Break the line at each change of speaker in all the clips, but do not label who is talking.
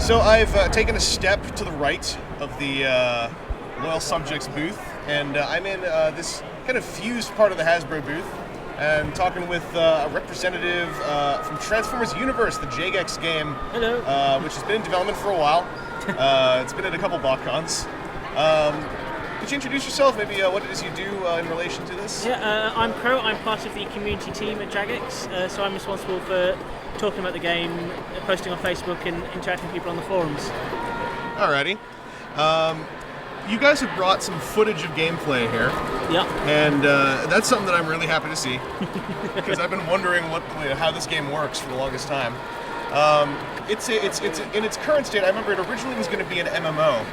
So I've taken a step to the right of the Loyal Subjects booth, and I'm in this kind of fused part of the Hasbro booth, and talking with a representative from Transformers Universe, the Jagex game.
Hello.
Which has been in development for a while. It's been at a couple Botcons. Could you introduce yourself, maybe what it is you do in relation to this?
Yeah, I'm Crow. I'm part of the community team at Jagex, so I'm responsible for talking about the game, posting on Facebook and interacting with people on the forums.
Alrighty. You guys have brought some footage of gameplay here.
Yeah.
And that's something that I'm really happy to see, because I've been wondering how this game works for the longest time. It's in its current state. I remember it originally was going to be an MMO.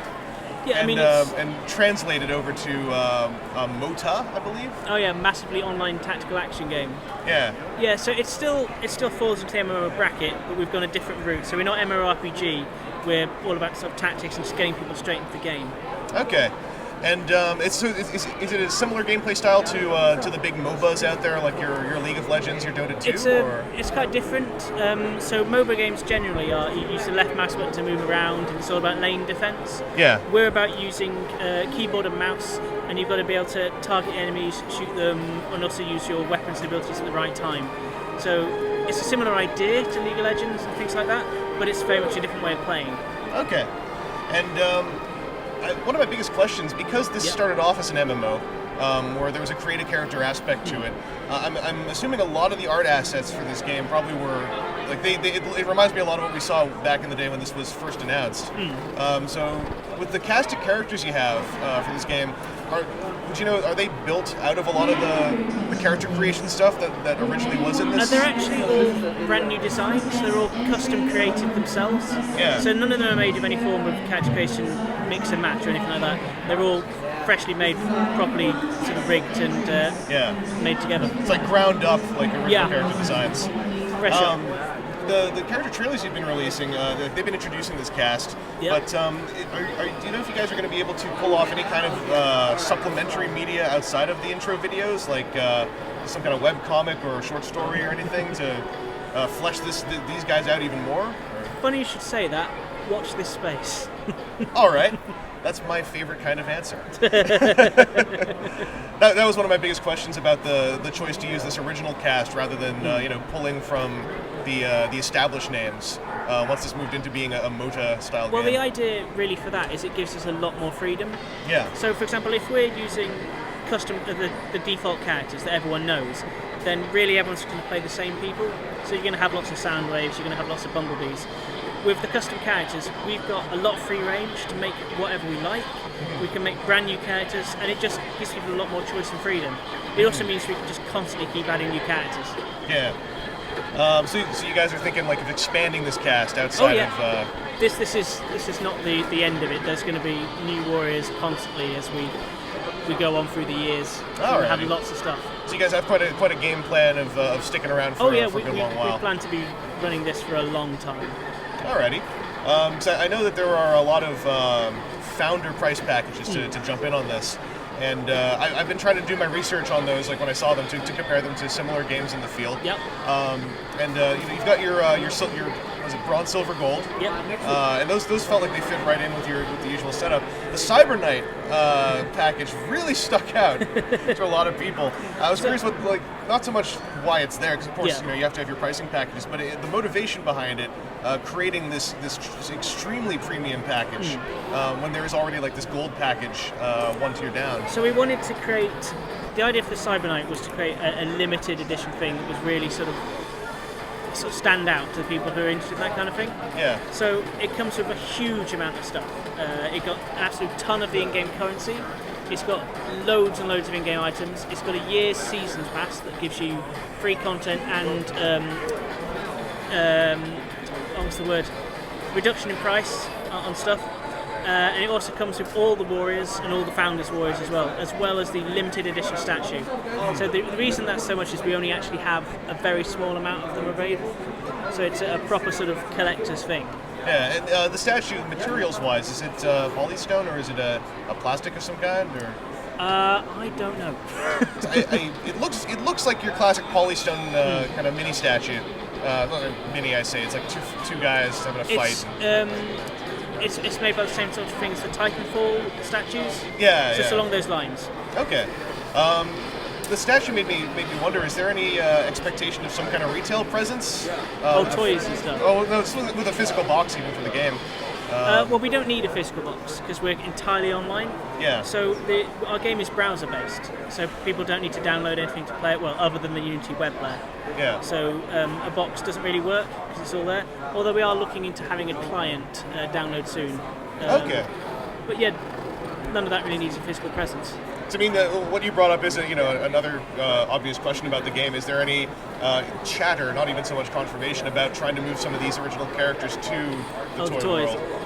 Yeah,
and,
I mean,
and translated over to MOTA, I believe.
Oh yeah, massively online tactical action game.
Yeah.
Yeah, so it still falls into the MMO bracket, but we've gone a different route. So we're not MMORPG. We're all about sort of tactics and just getting people straight into the game.
Okay. And is it a similar gameplay style to the big MOBAs out there, like your League of Legends, your Dota 2?
It's quite different. So MOBA games generally are, you use the left mouse button to move around, and it's all about lane defense.
Yeah.
We're about using keyboard and mouse, and you've got to be able to target enemies, shoot them, and also use your weapons and abilities at the right time. So it's a similar idea to League of Legends and things like that, but it's very much a different way of playing.
Okay. And one of my biggest questions, because this started off as an MMO, where there was a creative character aspect to it, I'm assuming a lot of the art assets for this game probably were, like, it reminds me a lot of what we saw back in the day when this was first announced. So with the cast of characters you have for this game, are they built out of a lot of the character creation stuff that originally was in this?
They're actually all brand new designs. They're all custom created themselves.
Yeah.
So none of them are made of any form of character creation mix and match or anything like that. They're all freshly made, properly sort of rigged and made together.
It's like ground up, like original character designs.
Fresh up.
The character trailers you've been releasing, they've been introducing this cast, but do you know if you guys are going to be able to pull off any kind of supplementary media outside of the intro videos, like some kind of web comic or short story or anything to flesh these guys out even more? Or?
Funny you should say that. Watch this space.
All right. That's my favorite kind of answer. That was one of my biggest questions about the choice to use this original cast rather than pulling from the established names once this moved into being a MOTA style game.
Well, the idea really for that is it gives us a lot more freedom.
Yeah.
So, for example, if we're using custom the default characters that everyone knows, then really everyone's going to play the same people. So you're going to have lots of Soundwaves, you're going to have lots of Bumblebees. With the custom characters, we've got a lot of free range to make whatever we like. We can make brand new characters, and it just gives people a lot more choice and freedom. It also means we can just constantly keep adding new characters.
Yeah. So you guys are thinking like of expanding this cast outside of...
This is not the end of it. There's going to be new warriors constantly as we go on through the years. We'll have lots of stuff.
So you guys have quite a game plan of sticking around for a good long while.
We plan to be running this for a long time.
Alrighty. So I know that there are a lot of founder price packages to jump in on this, and I've been trying to do my research on those, like when I saw them, to compare them to similar games in the field.
Yep.
And you've got your was it bronze, silver, gold?
Yep.
And those felt like they fit right in with the usual setup. The Cyber Knight package really stuck out to a lot of people. I was curious what, like, not so much why it's there, because of course you have to have your pricing packages, but the motivation behind it, creating this extremely premium package when there is already like this gold package one tier down.
So we wanted to create, the idea for the Cyber Knight was to create a limited edition thing that was really sort of stand out to the people who are interested in that kind of thing.
Yeah.
So it comes with a huge amount of stuff. It got an absolute ton of the in-game currency. It's got loads and loads of in-game items. It's got a year's seasons pass that gives you free content and what's the word? Reduction in price on stuff. And it also comes with all the warriors and all the founders warriors as well as the limited edition statue. So the reason that's so much is we only actually have a very small amount of them available. So it's a proper sort of collector's thing.
Yeah, and the statue, materials-wise, is it polystone or is it a plastic of some kind? Or
I don't know.
It looks like your classic Polystone kind of mini statue. Mini, I say. It's like two guys having a fight.
It's made by the same sort of thing as the Titanfall statues.
Yeah,
Just along those lines.
Okay. The statue made me wonder, is there any expectation of some kind of retail presence?
Toys and stuff.
Oh, no, it's with a physical box even for the game.
Well, we don't need a physical box because we're entirely online.
Yeah.
So our game is browser based, so people don't need to download anything to play it. Well, other than the Unity web player.
Yeah.
So a box doesn't really work because it's all there. Although we are looking into having a client download soon.
Okay.
But yeah, none of that really needs a physical presence.
So, I mean, what you brought up is another obvious question about the game. Is there any chatter, not even so much confirmation, about trying to move some of these original characters to the toy
toys.
world?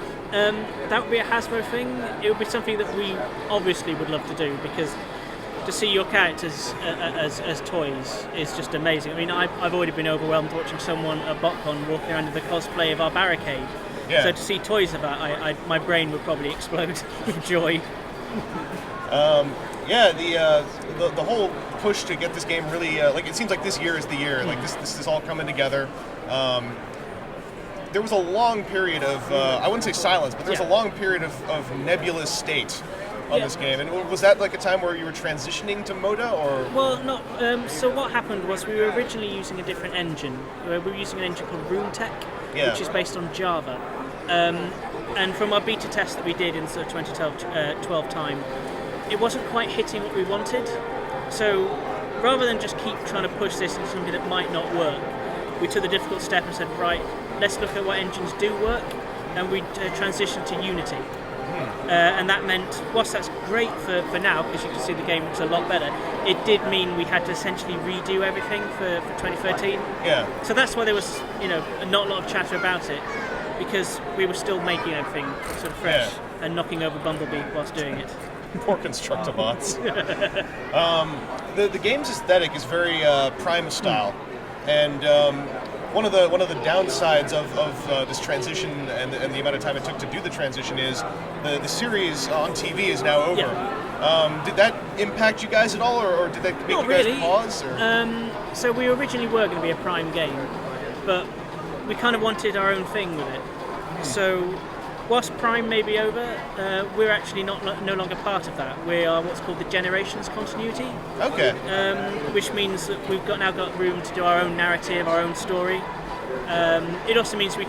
That would be a Hasbro thing. It would be something that we obviously would love to do because to see your characters as toys is just amazing. I mean, I've already been overwhelmed watching someone at Botcon walking around in the cosplay of our barricade.
Yeah.
So to see toys of that, my brain would probably explode with joy.
Yeah, the whole push to get this game really it seems like this year is the year. Like this is all coming together. There was a long period of I wouldn't say silence, but there was a long period of nebulous state on this game. And was that like a time where you were transitioning to Moda, or?
Well, not. So what happened was we were originally using a different engine. We were using an engine called RuneTech, which is based on Java. And from our beta test that we did in sort of 2012 time, it wasn't quite hitting what we wanted. So rather than just keep trying to push this into something that might not work, we took the difficult step and said, right, let's look at what engines do work, and we transitioned to Unity. And that meant, whilst that's great for now, because you can see the game looks a lot better, it did mean we had to essentially redo everything for 2013.
Yeah.
So that's why there was, not a lot of chatter about it, because we were still making everything sort of fresh and knocking over Bumblebee whilst doing it.
Poor Constructabots. The game's aesthetic is very Prime style, and one of the downsides of this transition and the amount of time it took to do the transition is the series on TV is now over.
Yeah.
Did that impact you guys at all, or did that make
Not
you guys
really.
pause? Or?
So we originally were going to be a Prime game, but we kind of wanted our own thing with it. So whilst Prime may be over, we're actually no longer part of that. We are what's called the Generations continuity.
Okay.
Which means that we've now got room to do our own narrative, our own story. It also means we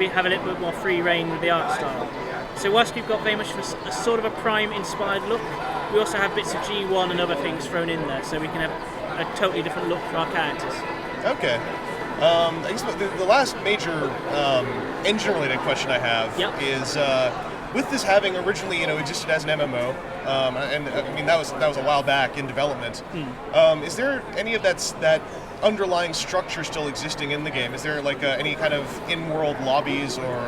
have a little bit more free reign with the art style. So whilst we've got very much a sort of a Prime-inspired look, we also have bits of G1 and other things thrown in there, so we can have a totally different look for our characters.
Okay. I guess the last major engine-related question I have is with this having originally existed as an MMO, and I mean that was a while back in development. Is there any of that underlying structure still existing in the game? Is there like any kind of in-world lobbies or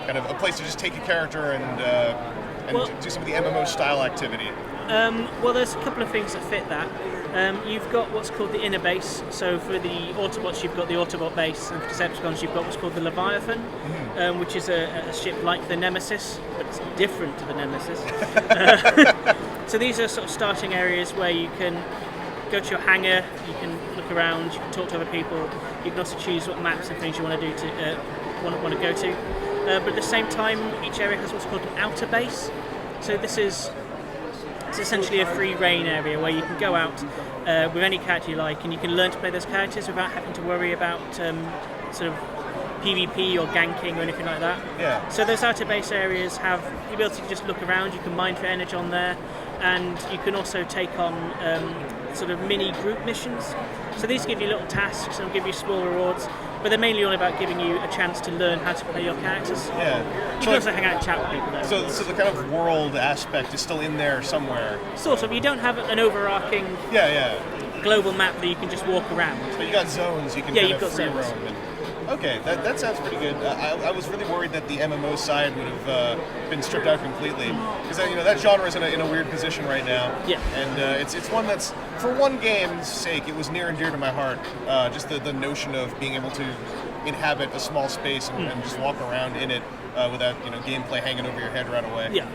kind of a place to just take a character and do some of the MMO style activity?
Well, there's a couple of things that fit that. You've got what's called the inner base. So for the Autobots, you've got the Autobot base, and for Decepticons, you've got what's called the Leviathan, which is a ship like the Nemesis, but it's different to the Nemesis. So these are sort of starting areas where you can go to your hangar, you can look around, you can talk to other people. You can also choose what maps and things you want to do to want to go to. But at the same time, each area has what's called an outer base. So it's essentially a free reign area where you can go out with any character you like, and you can learn to play those characters without having to worry about sort of PvP or ganking or anything like that.
Yeah.
So those outer base areas have the ability to just look around. You can mine for energy on there, and you can also take on sort of mini group missions. So these give you little tasks and give you small rewards, but they're mainly all about giving you a chance to learn how to play your characters.
Yeah.
You can also hang out and chat with people there.
So the kind of world aspect is still in there somewhere.
Sort of. You don't have an overarching global map that you can just walk around.
But you got zones you can kind of free roam. Okay, that sounds pretty good. I was really worried that the MMO side would have been stripped out completely, because that genre is in a weird position right now.
Yeah.
And it's one that's, for one game's sake, it was near and dear to my heart. Just the notion of being able to inhabit a small space and just walk around in it without gameplay hanging over your head right away.
Yeah.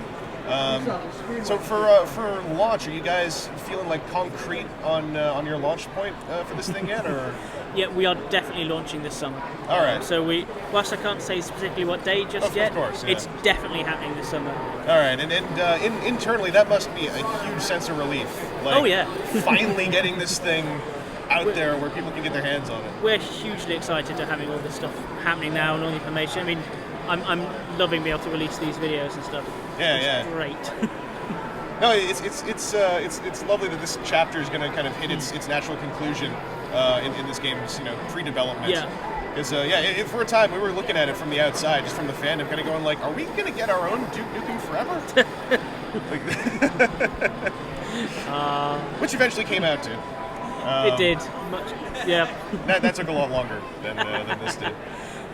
So for launch, are you guys feeling like concrete on your launch point for this thing yet, or?
Yeah, we are definitely launching this summer.
All right.
So whilst I can't say specifically what day just yet,
of course, yeah.
it's definitely happening this summer.
All right, and internally that must be a huge sense of relief. Like,
Oh, yeah.
finally getting this thing out there where people can get their hands on it.
We're hugely excited to having all this stuff happening now and all the information. I mean, I'm loving being able to release these videos and stuff.
Yeah,
It's great.
No, it's lovely that this chapter is going to kind of hit its natural conclusion in this game's pre-development.
Yeah.
Because for a time we were looking at it from the outside, just from the fandom, kind of going like, are we going to get our own Duke Nukem Forever? Which eventually came out to.
It did. Yeah.
That took a lot longer than this did.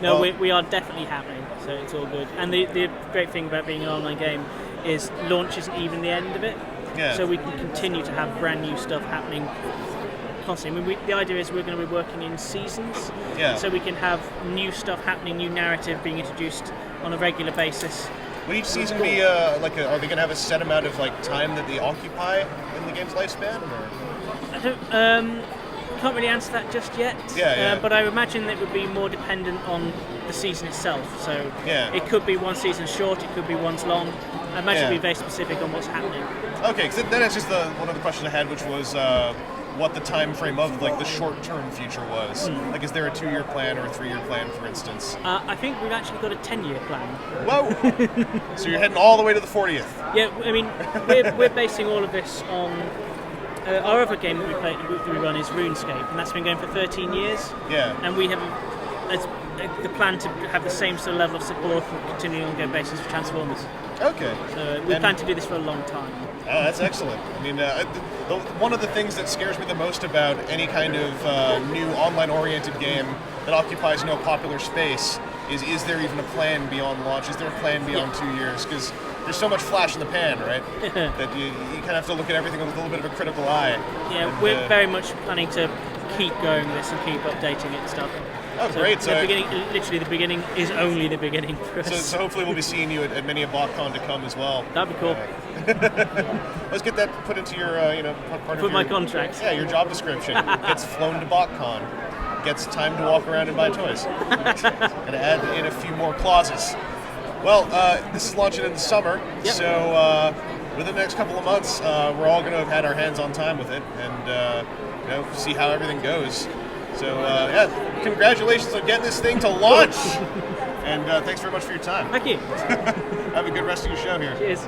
No,
Well,
we are definitely happening, so it's all good. And the great thing about being an online game is launch isn't even the end of it.
Yeah.
So we can continue to have brand new stuff happening constantly. I mean, the idea is we're going to be working in seasons.
Yeah.
So we can have new stuff happening, new narrative being introduced on a regular basis.
Would each season be are they going to have a set amount of time that they occupy in the game's lifespan? Or?
I can't really answer that just yet.
Yeah.
But I imagine it would be more dependent on the season itself. So it could be one season short, it could be one's long. I imagine it'd be very specific on what's happening.
Okay, because then that's just one of the questions I had, which was what the time frame of the short-term future was. Like, is there a 2-year plan or a 3-year plan, for instance?
I think we've actually got a 10-year plan.
Whoa! So you're heading all the way to the 40th.
Yeah, I mean, we're basing all of this on our other game that we run is RuneScape, and that's been going for 13 years.
Yeah.
And we have the plan to have the same sort of level of support for continuing ongoing basis for Transformers.
Okay.
So we plan to do this for a long time.
Oh, that's excellent. I mean, one of the things that scares me the most about any kind of new online-oriented game that occupies no popular space is there even a plan beyond launch? Is there a plan beyond 2 years? Because there's so much flash in the pan, right? That you kind of have to look at everything with a little bit of a critical eye.
Yeah,
and,
we're very much planning to keep going this and keep updating it and stuff.
Oh, great.
So literally the beginning is only the beginning for us.
So hopefully we'll be seeing you at many a Botcon to come as well.
That'd be cool.
Let's get that put into your, part of
my
your
contract.
Yeah, your job description. Gets flown to Botcon. Gets time to walk around and buy toys. Gonna add in a few more clauses. Well, this is launching in the summer, so within the next couple of months, we're all gonna have had our hands on time with it and see how everything goes. So congratulations on getting this thing to launch. And thanks very much for your time.
Thank you.
Have a good rest of your show here.
Cheers.